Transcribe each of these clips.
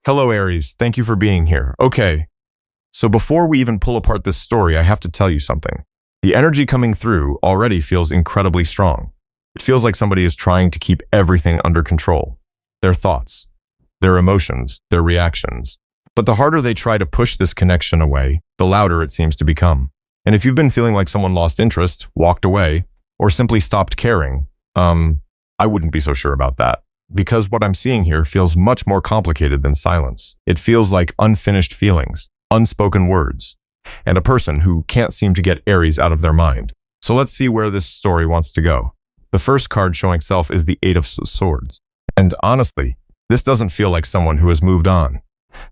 Hello, Aries. Thank you for being here. Okay, so before we even pull apart this story, I have to tell you something. The energy coming through already feels incredibly strong. It feels like somebody is trying to keep everything under control. Their thoughts, their emotions, their reactions. But the harder they try to push this connection away, the louder it seems to become. And if you've been feeling like someone lost interest, walked away, or simply stopped caring, I wouldn't be so sure about that. Because what I'm seeing here feels much more complicated than silence. It feels like unfinished feelings, unspoken words, and a person who can't seem to get Aries out of their mind. So let's see where this story wants to go. The first card showing self is the Eight of Swords. And honestly, this doesn't feel like someone who has moved on.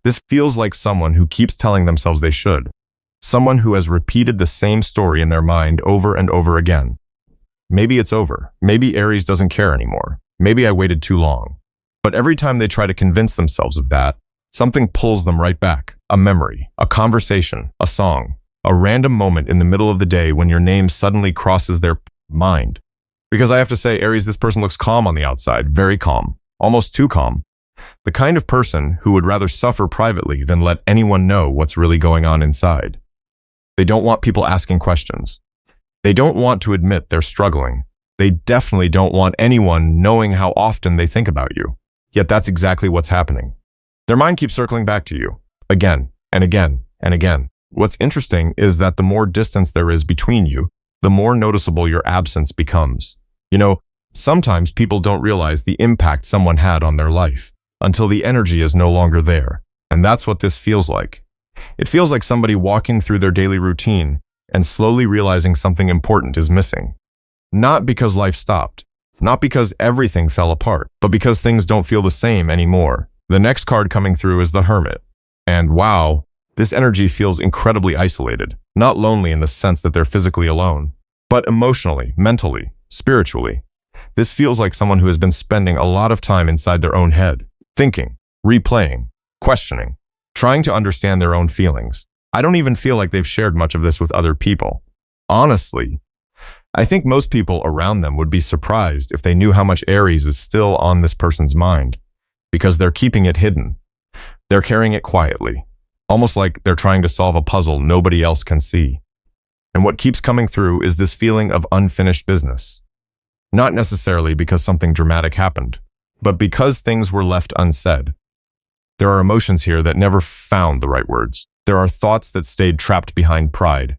This feels like someone who keeps telling themselves they should. Someone who has repeated the same story in their mind over and over again. Maybe it's over. Maybe Aries doesn't care anymore. Maybe I waited too long. But every time they try to convince themselves of that, something pulls them right back. A memory, a conversation, a song, a random moment in the middle of the day when your name suddenly crosses their mind. Because I have to say, Aries, this person looks calm on the outside, very calm, almost too calm. The kind of person who would rather suffer privately than let anyone know what's really going on inside. They don't want people asking questions. They don't want to admit they're struggling. They definitely don't want anyone knowing how often they think about you. Yet that's exactly what's happening. Their mind keeps circling back to you, again and again and again. What's interesting is that the more distance there is between you, the more noticeable your absence becomes. You know, sometimes people don't realize the impact someone had on their life until the energy is no longer there. And that's what this feels like. It feels like somebody walking through their daily routine and slowly realizing something important is missing. Not because life stopped, not because everything fell apart, but because things don't feel the same anymore. The next card coming through is the Hermit. And wow, this energy feels incredibly isolated, not lonely in the sense that they're physically alone, but emotionally, mentally, spiritually. This feels like someone who has been spending a lot of time inside their own head, thinking, replaying, questioning, trying to understand their own feelings. I don't even feel like they've shared much of this with other people. Honestly, I think most people around them would be surprised if they knew how much Aries is still on this person's mind, because they're keeping it hidden. They're carrying it quietly, almost like they're trying to solve a puzzle nobody else can see. And what keeps coming through is this feeling of unfinished business. Not necessarily because something dramatic happened, but because things were left unsaid. There are emotions here that never found the right words. There are thoughts that stayed trapped behind pride,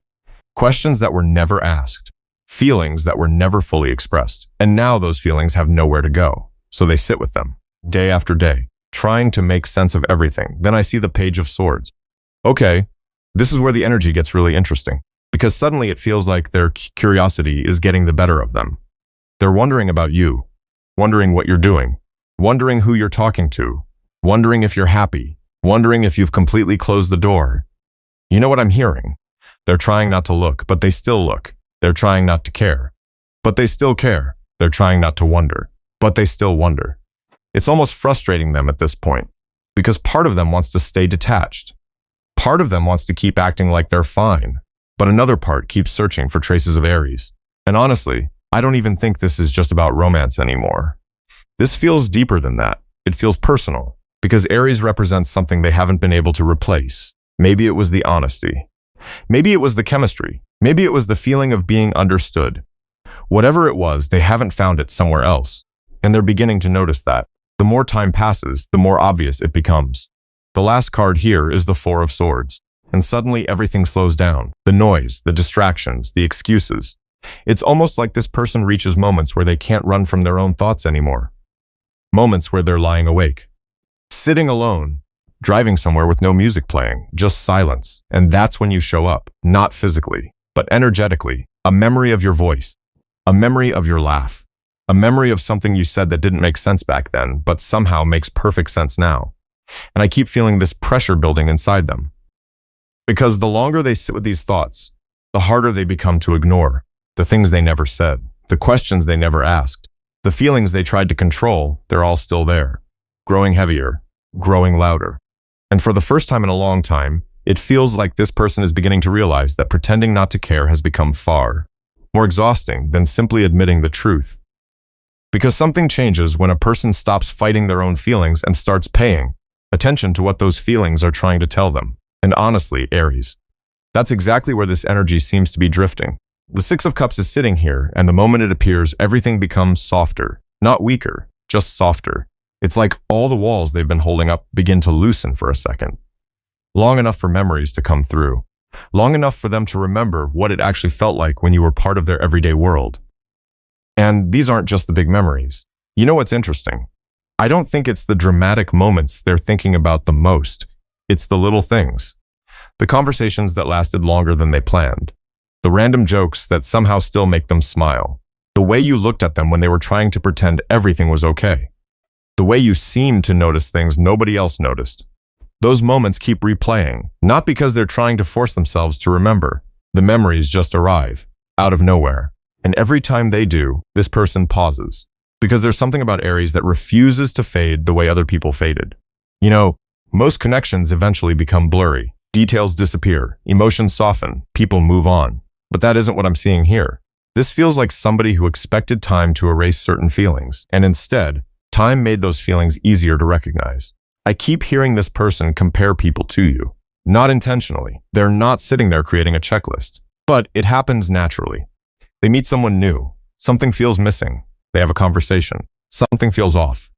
questions that were never asked, feelings that were never fully expressed. And now those feelings have nowhere to go, so they sit with them, day after day, trying to make sense of everything. Then I see the Page of Swords. Okay, this is where the energy gets really interesting, because suddenly it feels like their curiosity is getting the better of them. They're wondering about you, wondering what you're doing, wondering who you're talking to, wondering if you're happy, wondering if you've completely closed the door. You know what I'm hearing? They're trying not to look, but they still look. They're trying not to care, but they still care. They're trying not to wonder, but they still wonder. It's almost frustrating them at this point, because part of them wants to stay detached. Part of them wants to keep acting like they're fine, but another part keeps searching for traces of Aries. And honestly, I don't even think this is just about romance anymore. This feels deeper than that. It feels personal, because Aries represents something they haven't been able to replace. Maybe it was the honesty. Maybe it was the chemistry. Maybe it was the feeling of being understood. Whatever it was, they haven't found it somewhere else. And they're beginning to notice that. The more time passes, the more obvious it becomes. The last card here is the Four of Swords. And suddenly everything slows down. The noise, the distractions, the excuses. It's almost like this person reaches moments where they can't run from their own thoughts anymore. Moments where they're lying awake, sitting alone, driving somewhere with no music playing, just silence. And that's when you show up, not physically, but energetically. A memory of your voice, a memory of your laugh, a memory of something you said that didn't make sense back then, but somehow makes perfect sense now. And I keep feeling this pressure building inside them. Because the longer they sit with these thoughts, the harder they become to ignore. The things they never said, the questions they never asked, the feelings they tried to control, they're all still there, growing heavier, growing louder. And for the first time in a long time, it feels like this person is beginning to realize that pretending not to care has become far more exhausting than simply admitting the truth. Because something changes when a person stops fighting their own feelings and starts paying attention to what those feelings are trying to tell them. And honestly, Aries, that's exactly where this energy seems to be drifting. The Six of Cups is sitting here, and the moment it appears, everything becomes softer. Not weaker, just softer. It's like all the walls they've been holding up begin to loosen for a second. Long enough for memories to come through. Long enough for them to remember what it actually felt like when you were part of their everyday world. And these aren't just the big memories. You know what's interesting? I don't think it's the dramatic moments they're thinking about the most. It's the little things. The conversations that lasted longer than they planned. The random jokes that somehow still make them smile. The way you looked at them when they were trying to pretend everything was okay. The way you seemed to notice things nobody else noticed. Those moments keep replaying, not because they're trying to force themselves to remember. The memories just arrive, out of nowhere. And every time they do, this person pauses. Because there's something about Aries that refuses to fade the way other people faded. You know, most connections eventually become blurry. Details disappear, emotions soften, people move on. But that isn't what I'm seeing here. This feels like somebody who expected time to erase certain feelings, and instead, time made those feelings easier to recognize. I keep hearing this person compare people to you. Not intentionally. They're not sitting there creating a checklist. But it happens naturally. They meet someone new. Something feels missing. They have a conversation. Something feels off.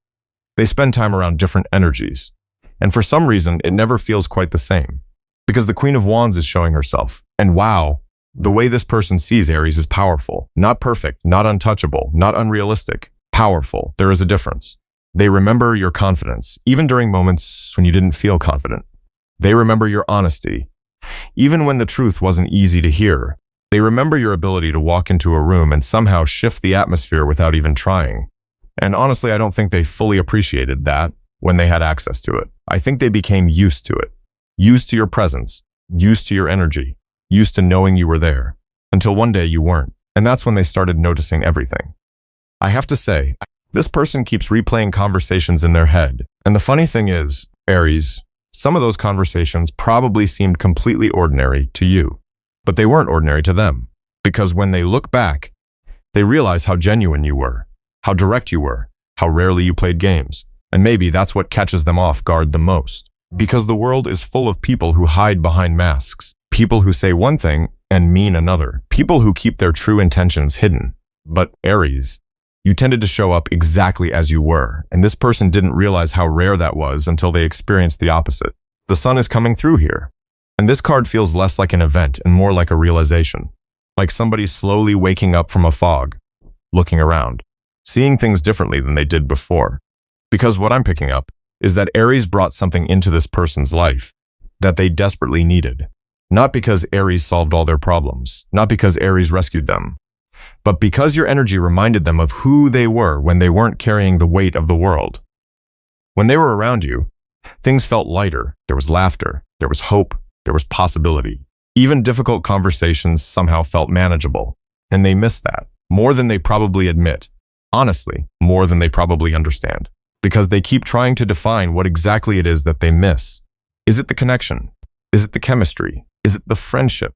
They spend time around different energies. And for some reason, it never feels quite the same. Because the Queen of Wands is showing herself. And wow, the way this person sees Aries is powerful. Not perfect, not untouchable, not unrealistic. Powerful. There is a difference. They remember your confidence, even during moments when you didn't feel confident. They remember your honesty, even when the truth wasn't easy to hear. They remember your ability to walk into a room and somehow shift the atmosphere without even trying. And honestly, I don't think they fully appreciated that when they had access to it. I think they became used to it. Used to your presence, used to your energy, used to knowing you were there, until one day you weren't. And that's when they started noticing everything. I have to say, this person keeps replaying conversations in their head. And the funny thing is, Aries, some of those conversations probably seemed completely ordinary to you. But they weren't ordinary to them. Because when they look back, they realize how genuine you were, how direct you were, how rarely you played games. And maybe that's what catches them off guard the most. Because the world is full of people who hide behind masks. People who say one thing and mean another. People who keep their true intentions hidden. But Aries, you tended to show up exactly as you were, and this person didn't realize how rare that was until they experienced the opposite. The sun is coming through here. And this card feels less like an event and more like a realization. Like somebody slowly waking up from a fog, looking around, seeing things differently than they did before. Because what I'm picking up is that Aries brought something into this person's life that they desperately needed. Not because Aries solved all their problems, not because Aries rescued them, but because your energy reminded them of who they were when they weren't carrying the weight of the world. When they were around you, things felt lighter. There was laughter, there was hope, there was possibility. Even difficult conversations somehow felt manageable, and they missed that, more than they probably admit. Honestly, more than they probably understand. Because they keep trying to define what exactly it is that they miss. Is it the connection? Is it the chemistry? Is it the friendship?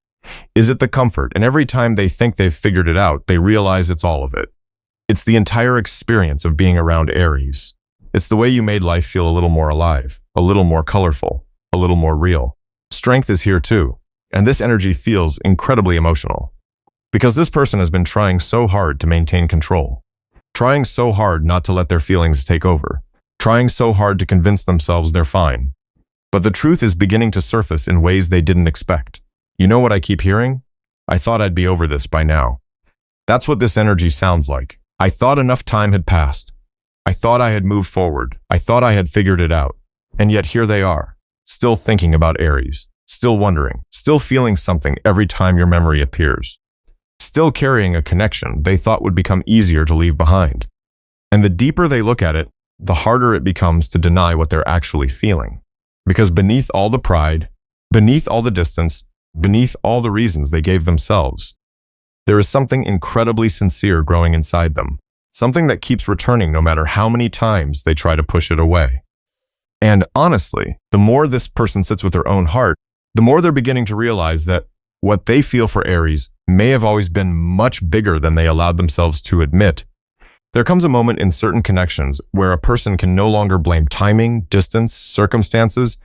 Is it the comfort? And every time they think they've figured it out, they realize it's all of it. It's the entire experience of being around Aries. It's the way you made life feel a little more alive, a little more colorful, a little more real. Strength is here too, and this energy feels incredibly emotional. Because this person has been trying so hard to maintain control. Trying so hard not to let their feelings take over. Trying so hard to convince themselves they're fine. But the truth is beginning to surface in ways they didn't expect. You know what I keep hearing? I thought I'd be over this by now. That's what this energy sounds like. I thought enough time had passed. I thought I had moved forward. I thought I had figured it out. And yet here they are, still thinking about Aries, still wondering, still feeling something every time your memory appears. Still carrying a connection they thought would become easier to leave behind. And the deeper they look at it, the harder it becomes to deny what they're actually feeling. Because beneath all the pride, beneath all the distance, beneath all the reasons they gave themselves, there is something incredibly sincere growing inside them. Something that keeps returning no matter how many times they try to push it away. And honestly, the more this person sits with their own heart, the more they're beginning to realize that what they feel for Aries may have always been much bigger than they allowed themselves to admit. There comes a moment in certain connections where a person can no longer blame timing, distance, circumstances,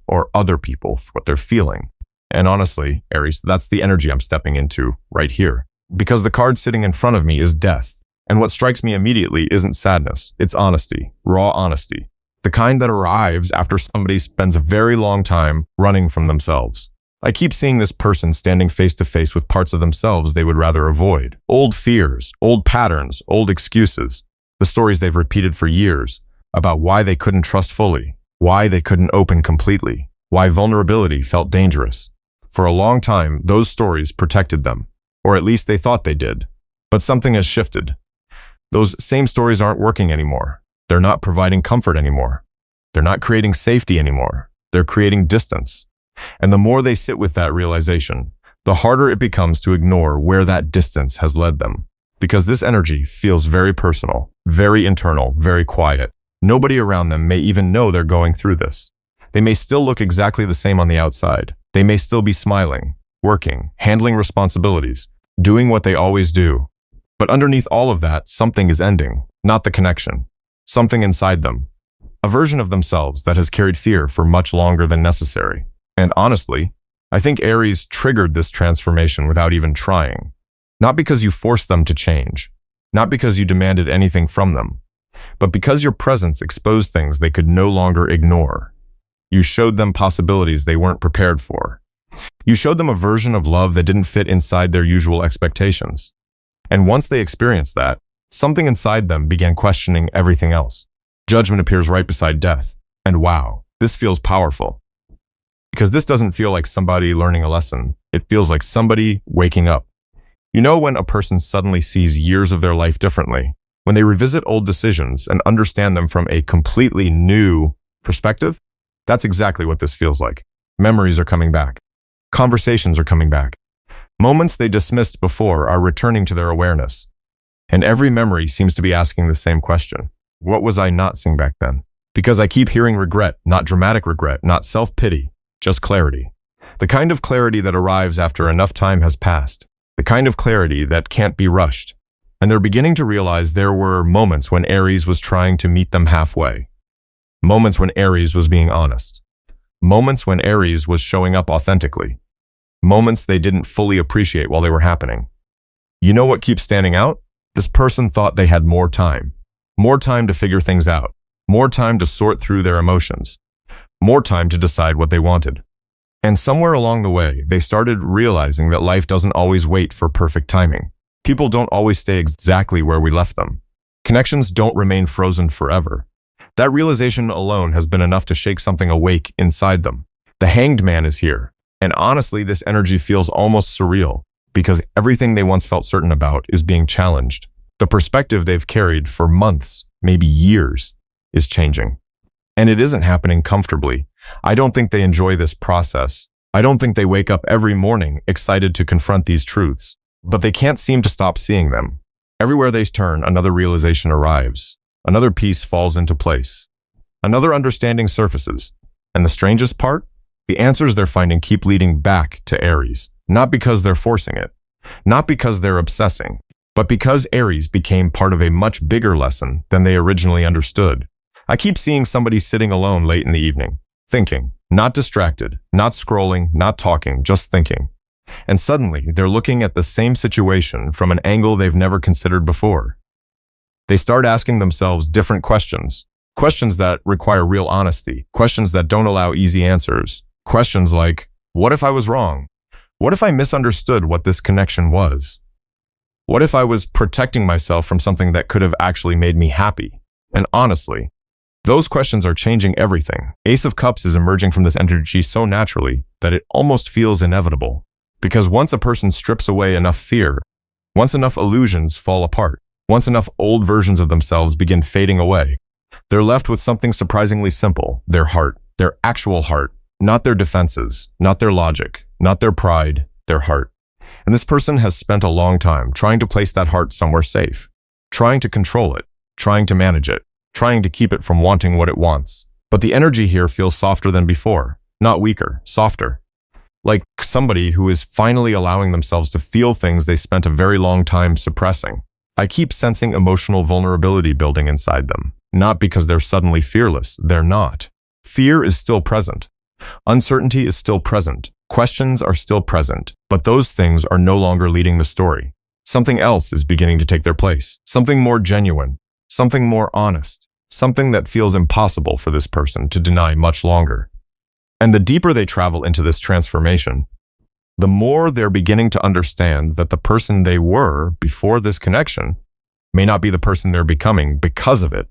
or other people for what they're feeling. And honestly, Aries, that's the energy I'm stepping into right here. Because the card sitting in front of me is death. And what strikes me immediately isn't sadness, it's honesty, raw honesty. The kind that arrives after somebody spends a very long time running from themselves. I keep seeing this person standing face to face with parts of themselves they would rather avoid. Old fears, old patterns, old excuses. The stories they've repeated for years about why they couldn't trust fully, why they couldn't open completely, why vulnerability felt dangerous. For a long time, those stories protected them, or at least they thought they did. But something has shifted. Those same stories aren't working anymore. They're not providing comfort anymore. They're not creating safety anymore. They're creating distance. And the more they sit with that realization, the harder it becomes to ignore where that distance has led them. Because this energy feels very personal, very internal, very quiet. Nobody around them may even know they're going through this. They may still look exactly the same on the outside. They may still be smiling, working, handling responsibilities, doing what they always do. But underneath all of that, something is ending, not the connection. Something inside them. A version of themselves that has carried fear for much longer than necessary. And honestly, I think Aries triggered this transformation without even trying. Not because you forced them to change, not because you demanded anything from them, but because your presence exposed things they could no longer ignore. You showed them possibilities they weren't prepared for. You showed them a version of love that didn't fit inside their usual expectations. And once they experienced that, something inside them began questioning everything else. Judgment appears right beside death. And wow, this feels powerful. Because this doesn't feel like somebody learning a lesson. It feels like somebody waking up. You know when a person suddenly sees years of their life differently, when they revisit old decisions and understand them from a completely new perspective? That's exactly what this feels like. Memories are coming back. Conversations are coming back. Moments they dismissed before are returning to their awareness. And every memory seems to be asking the same question. What was I not seeing back then? Because I keep hearing regret, not dramatic regret, not self-pity. Just clarity. The kind of clarity that arrives after enough time has passed. The kind of clarity that can't be rushed. And they're beginning to realize there were moments when Aries was trying to meet them halfway. Moments when Aries was being honest. Moments when Aries was showing up authentically. Moments they didn't fully appreciate while they were happening. You know what keeps standing out? This person thought they had more time. More time to figure things out. More time to sort through their emotions. More time to decide what they wanted. And somewhere along the way, they started realizing that life doesn't always wait for perfect timing. People don't always stay exactly where we left them. Connections don't remain frozen forever. That realization alone has been enough to shake something awake inside them. The hanged man is here. And honestly, this energy feels almost surreal because everything they once felt certain about is being challenged. The perspective they've carried for months, maybe years, is changing. And it isn't happening comfortably. I don't think they enjoy this process. I don't think they wake up every morning excited to confront these truths. But they can't seem to stop seeing them. Everywhere they turn, another realization arrives. Another piece falls into place. Another understanding surfaces. And the strangest part? The answers they're finding keep leading back to Aries. Not because they're forcing it. Not because they're obsessing. But because Aries became part of a much bigger lesson than they originally understood. I keep seeing somebody sitting alone late in the evening, thinking, not distracted, not scrolling, not talking, just thinking. And suddenly, they're looking at the same situation from an angle they've never considered before. They start asking themselves different questions. Questions that require real honesty. Questions that don't allow easy answers. Questions like, what if I was wrong? What if I misunderstood what this connection was? What if I was protecting myself from something that could have actually made me happy? And honestly, those questions are changing everything. Ace of Cups is emerging from this energy so naturally that it almost feels inevitable. Because once a person strips away enough fear, once enough illusions fall apart, once enough old versions of themselves begin fading away, they're left with something surprisingly simple, their heart, their actual heart, not their defenses, not their logic, not their pride, their heart. And this person has spent a long time trying to place that heart somewhere safe, trying to control it, trying to manage it, trying to keep it from wanting what it wants. But the energy here feels softer than before, not weaker, softer. Like somebody who is finally allowing themselves to feel things they spent a very long time suppressing. I keep sensing emotional vulnerability building inside them. Not because they're suddenly fearless, they're not. Fear is still present. Uncertainty is still present. Questions are still present, but those things are no longer leading the story. Something else is beginning to take their place. Something more genuine, something more honest, something that feels impossible for this person to deny much longer. And the deeper they travel into this transformation, the more they're beginning to understand that the person they were before this connection may not be the person they're becoming because of it.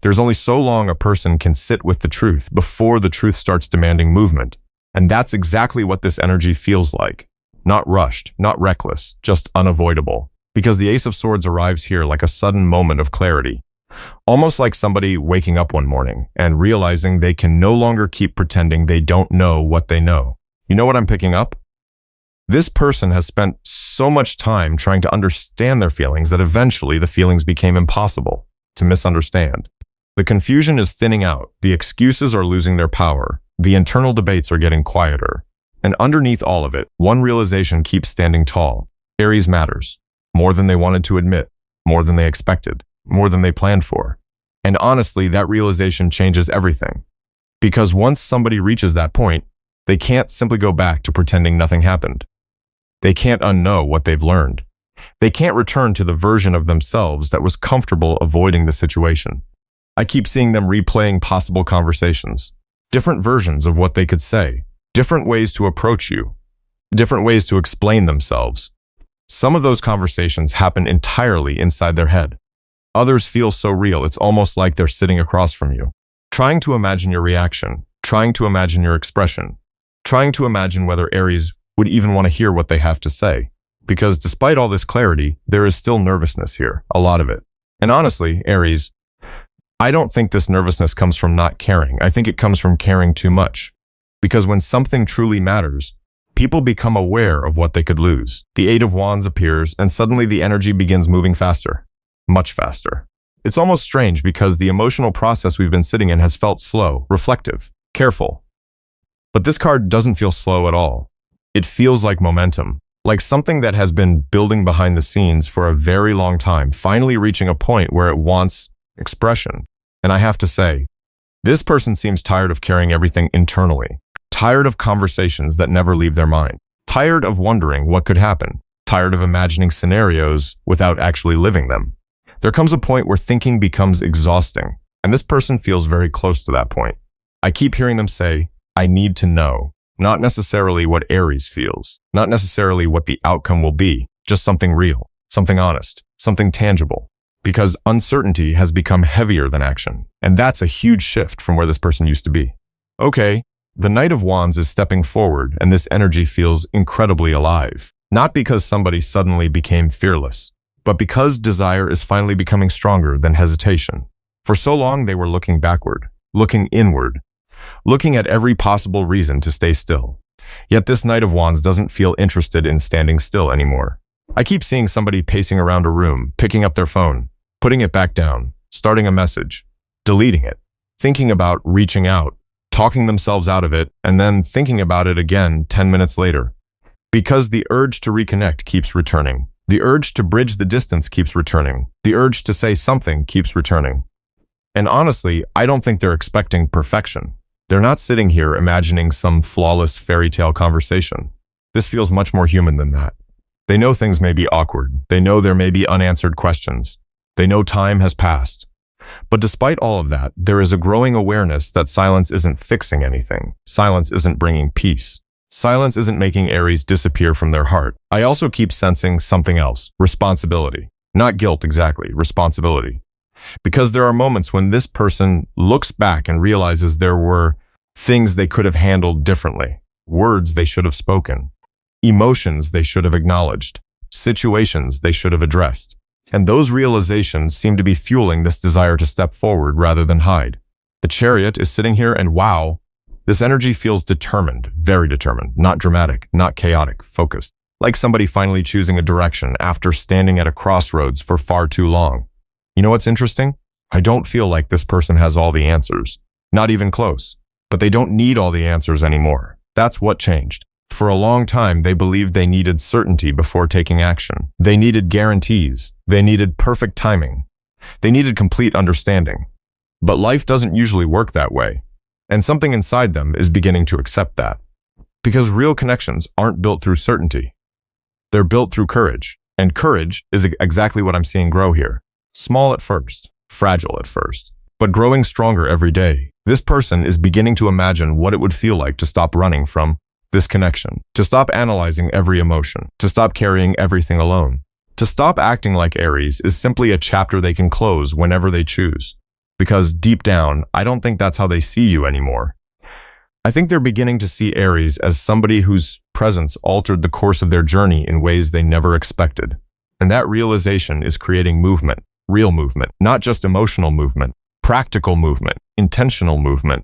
There's only so long a person can sit with the truth before the truth starts demanding movement. And that's exactly what this energy feels like. Not rushed, not reckless, just unavoidable. Because the Ace of Swords arrives here like a sudden moment of clarity. Almost like somebody waking up one morning and realizing they can no longer keep pretending they don't know what they know. You know what I'm picking up? This person has spent so much time trying to understand their feelings that eventually the feelings became impossible to misunderstand. The confusion is thinning out, the excuses are losing their power, the internal debates are getting quieter. And underneath all of it, one realization keeps standing tall. Aries matters. More than they wanted to admit, more than they expected, more than they planned for. And honestly, that realization changes everything. Because once somebody reaches that point, they can't simply go back to pretending nothing happened. They can't unknow what they've learned. They can't return to the version of themselves that was comfortable avoiding the situation. I keep seeing them replaying possible conversations, different versions of what they could say, different ways to approach you, different ways to explain themselves. Some of those conversations happen entirely inside their head. Others feel so real, it's almost like they're sitting across from you, trying to imagine your reaction, trying to imagine your expression, trying to imagine whether Aries would even want to hear what they have to say. Because despite all this clarity, there is still nervousness here, a lot of it. And honestly, Aries, I don't think this nervousness comes from not caring. I think it comes from caring too much. Because when something truly matters, people become aware of what they could lose. The Eight of Wands appears, and suddenly the energy begins moving faster. Much faster. It's almost strange because the emotional process we've been sitting in has felt slow, reflective, careful. But this card doesn't feel slow at all. It feels like momentum, like something that has been building behind the scenes for a very long time, finally reaching a point where it wants expression. And I have to say, this person seems tired of carrying everything internally, tired of conversations that never leave their mind, tired of wondering what could happen, tired of imagining scenarios without actually living them. There comes a point where thinking becomes exhausting, and this person feels very close to that point. I keep hearing them say, I need to know, not necessarily what Aries feels, not necessarily what the outcome will be, just something real, something honest, something tangible. Because uncertainty has become heavier than action, and that's a huge shift from where this person used to be. Okay, the Knight of Wands is stepping forward, and this energy feels incredibly alive. Not because somebody suddenly became fearless, but because desire is finally becoming stronger than hesitation. For so long, they were looking backward, looking inward, looking at every possible reason to stay still. Yet this Knight of Wands doesn't feel interested in standing still anymore. I keep seeing somebody pacing around a room, picking up their phone, putting it back down, starting a message, deleting it, thinking about reaching out, talking themselves out of it, and then thinking about it again 10 minutes later. Because the urge to reconnect keeps returning. The urge to bridge the distance keeps returning. The urge to say something keeps returning. And honestly, I don't think they're expecting perfection. They're not sitting here imagining some flawless fairy tale conversation. This feels much more human than that. They know things may be awkward. They know there may be unanswered questions. They know time has passed. But despite all of that, there is a growing awareness that silence isn't fixing anything. Silence isn't bringing peace. Silence isn't making Aries disappear from their heart. I also keep sensing something else, responsibility. Not guilt exactly, responsibility. Because there are moments when this person looks back and realizes there were things they could have handled differently, words they should have spoken, emotions they should have acknowledged, situations they should have addressed. And those realizations seem to be fueling this desire to step forward rather than hide. The Chariot is sitting here and wow, this energy feels determined, very determined, not dramatic, not chaotic, focused. Like somebody finally choosing a direction after standing at a crossroads for far too long. You know what's interesting? I don't feel like this person has all the answers. Not even close. But they don't need all the answers anymore. That's what changed. For a long time, they believed they needed certainty before taking action. They needed guarantees. They needed perfect timing. They needed complete understanding. But life doesn't usually work that way. And something inside them is beginning to accept that. Because real connections aren't built through certainty. They're built through courage. And courage is exactly what I'm seeing grow here. Small at first, fragile at first, but growing stronger every day. This person is beginning to imagine what it would feel like to stop running from this connection, to stop analyzing every emotion, to stop carrying everything alone. To stop acting like Aries is simply a chapter they can close whenever they choose. Because deep down, I don't think that's how they see you anymore. I think they're beginning to see Aries as somebody whose presence altered the course of their journey in ways they never expected. And that realization is creating movement, real movement, not just emotional movement, practical movement, intentional movement.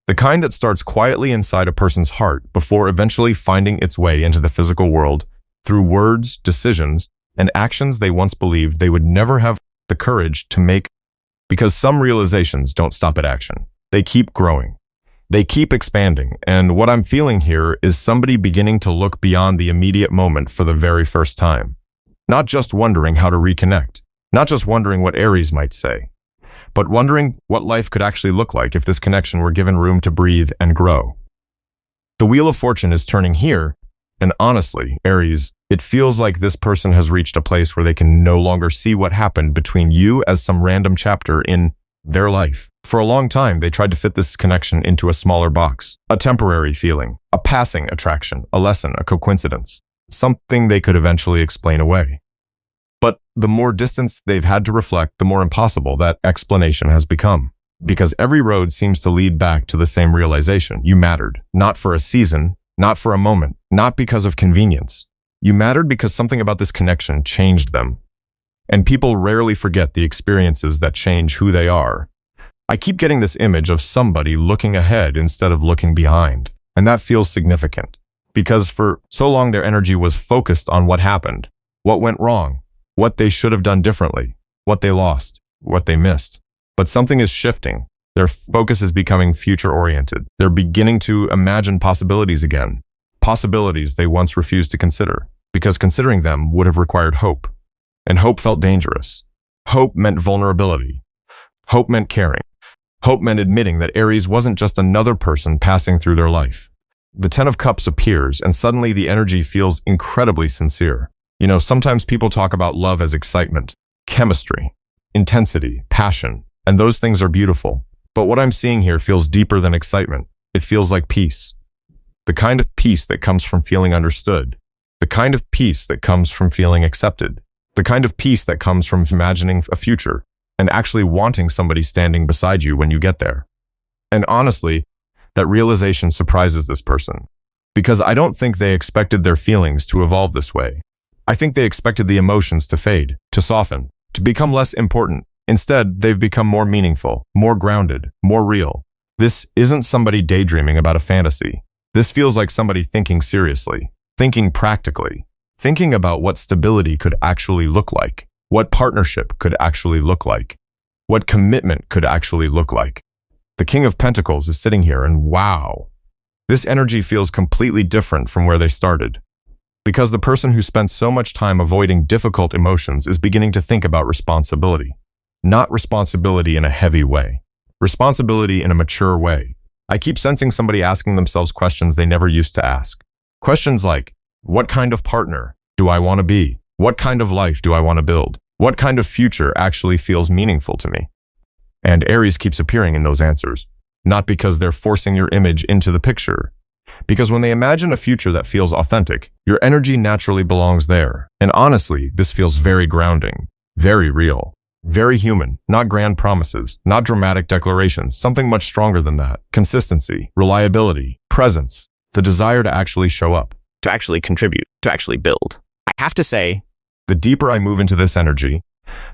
The kind that starts quietly inside a person's heart before eventually finding its way into the physical world through words, decisions, and actions they once believed they would never have the courage to make. Because some realizations don't stop at action. They keep growing. They keep expanding, and what I'm feeling here is somebody beginning to look beyond the immediate moment for the very first time. Not just wondering how to reconnect, not just wondering what Aries might say, but wondering what life could actually look like if this connection were given room to breathe and grow. The Wheel of Fortune is turning here, and honestly, Aries, it feels like this person has reached a place where they can no longer see what happened between you as some random chapter in their life. For a long time, they tried to fit this connection into a smaller box, a temporary feeling, a passing attraction, a lesson, a coincidence, something they could eventually explain away. But the more distance they've had to reflect, the more impossible that explanation has become. Because every road seems to lead back to the same realization. You mattered, not for a season, not for a moment, not because of convenience. You mattered because something about this connection changed them. And people rarely forget the experiences that change who they are. I keep getting this image of somebody looking ahead instead of looking behind. And that feels significant. Because for so long their energy was focused on what happened, what went wrong, what they should have done differently, what they lost, what they missed. But something is shifting. Their focus is becoming future-oriented. They're beginning to imagine possibilities again. Possibilities they once refused to consider. Because considering them would have required hope. And hope felt dangerous. Hope meant vulnerability. Hope meant caring. Hope meant admitting that Aries wasn't just another person passing through their life. The Ten of Cups appears, and suddenly the energy feels incredibly sincere. You know, sometimes people talk about love as excitement, chemistry, intensity, passion, and those things are beautiful. But what I'm seeing here feels deeper than excitement. It feels like peace. The kind of peace that comes from feeling understood. The kind of peace that comes from feeling accepted. The kind of peace that comes from imagining a future and actually wanting somebody standing beside you when you get there. And honestly, that realization surprises this person. Because I don't think they expected their feelings to evolve this way. I think they expected the emotions to fade, to soften, to become less important. Instead, they've become more meaningful, more grounded, more real. This isn't somebody daydreaming about a fantasy. This feels like somebody thinking seriously, thinking practically, thinking about what stability could actually look like, what partnership could actually look like, what commitment could actually look like. The King of Pentacles is sitting here and wow, this energy feels completely different from where they started. Because the person who spent so much time avoiding difficult emotions is beginning to think about responsibility. Not responsibility in a heavy way. Responsibility in a mature way. I keep sensing somebody asking themselves questions they never used to ask. Questions like, what kind of partner do I want to be? What kind of life do I want to build? What kind of future actually feels meaningful to me? And Aries keeps appearing in those answers. Not because they're forcing your image into the picture. Because when they imagine a future that feels authentic, your energy naturally belongs there. And honestly, this feels very grounding, very real, very human, not grand promises, not dramatic declarations, something much stronger than that. Consistency, reliability, presence, the desire to actually show up, to actually contribute, to actually build. I have to say, the deeper I move into this energy,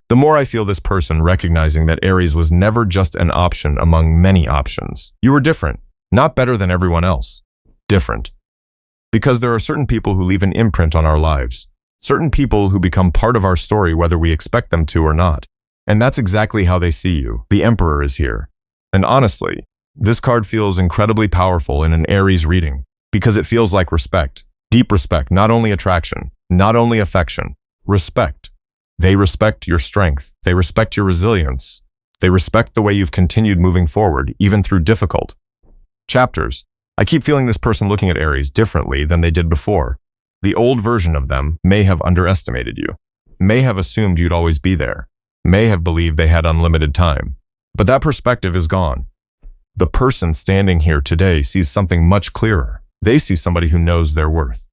the more I feel this person recognizing that Aries was never just an option among many options. You were different, not better than everyone else. Different. Because there are certain people who leave an imprint on our lives. Certain people who become part of our story whether we expect them to or not. And that's exactly how they see you. The Emperor is here. And honestly, this card feels incredibly powerful in an Aries reading. because it feels like respect. Deep respect, not only attraction, not only affection, respect. They respect your strength. They respect your resilience. They respect the way you've continued moving forward, even through difficult chapters. I keep feeling this person looking at Aries differently than they did before. The old version of them may have underestimated you, may have assumed you'd always be there, may have believed they had unlimited time. But that perspective is gone. The person standing here today sees something much clearer. They see somebody who knows their worth.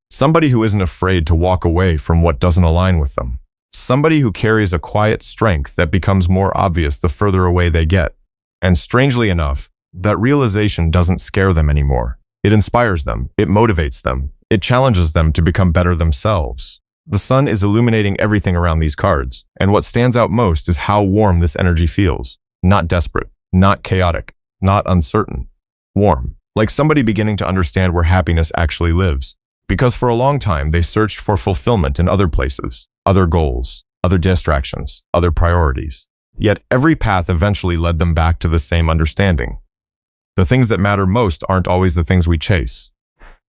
Somebody who isn't afraid to walk away from what doesn't align with them. Somebody who carries a quiet strength that becomes more obvious the further away they get. And strangely enough, that realization doesn't scare them anymore. It inspires them. It motivates them. It challenges them to become better themselves. The sun is illuminating everything around these cards, and what stands out most is how warm this energy feels. Not desperate, not chaotic, not uncertain. Warm, like somebody beginning to understand where happiness actually lives. Because for a long time, they searched for fulfillment in other places, other goals, other distractions, other priorities. Yet every path eventually led them back to the same understanding. The things that matter most aren't always the things we chase.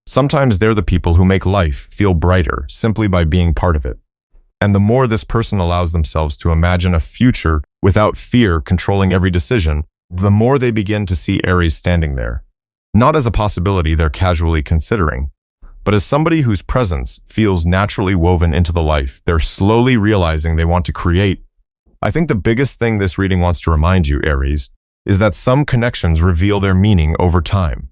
Sometimes they're the people who make life feel brighter simply by being part of it. And the more this person allows themselves to imagine a future without fear controlling every decision, the more they begin to see Aries standing there. Not as a possibility they're casually considering, but as somebody whose presence feels naturally woven into the life they're slowly realizing they want to create. I think the biggest thing this reading wants to remind you, Aries, is that some connections reveal their meaning over time.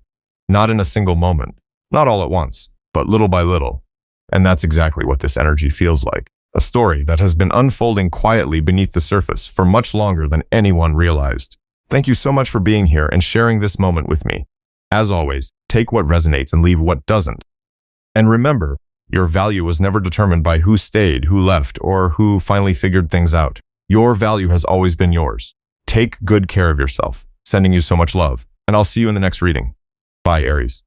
Not in a single moment. Not all at once, but little by little. And that's exactly what this energy feels like. A story that has been unfolding quietly beneath the surface for much longer than anyone realized. Thank you so much for being here and sharing this moment with me. As always, take what resonates and leave what doesn't. And remember, your value was never determined by who stayed, who left, or who finally figured things out. Your value has always been yours. Take good care of yourself. Sending you so much love. And I'll see you in the next reading. Bye, Aries.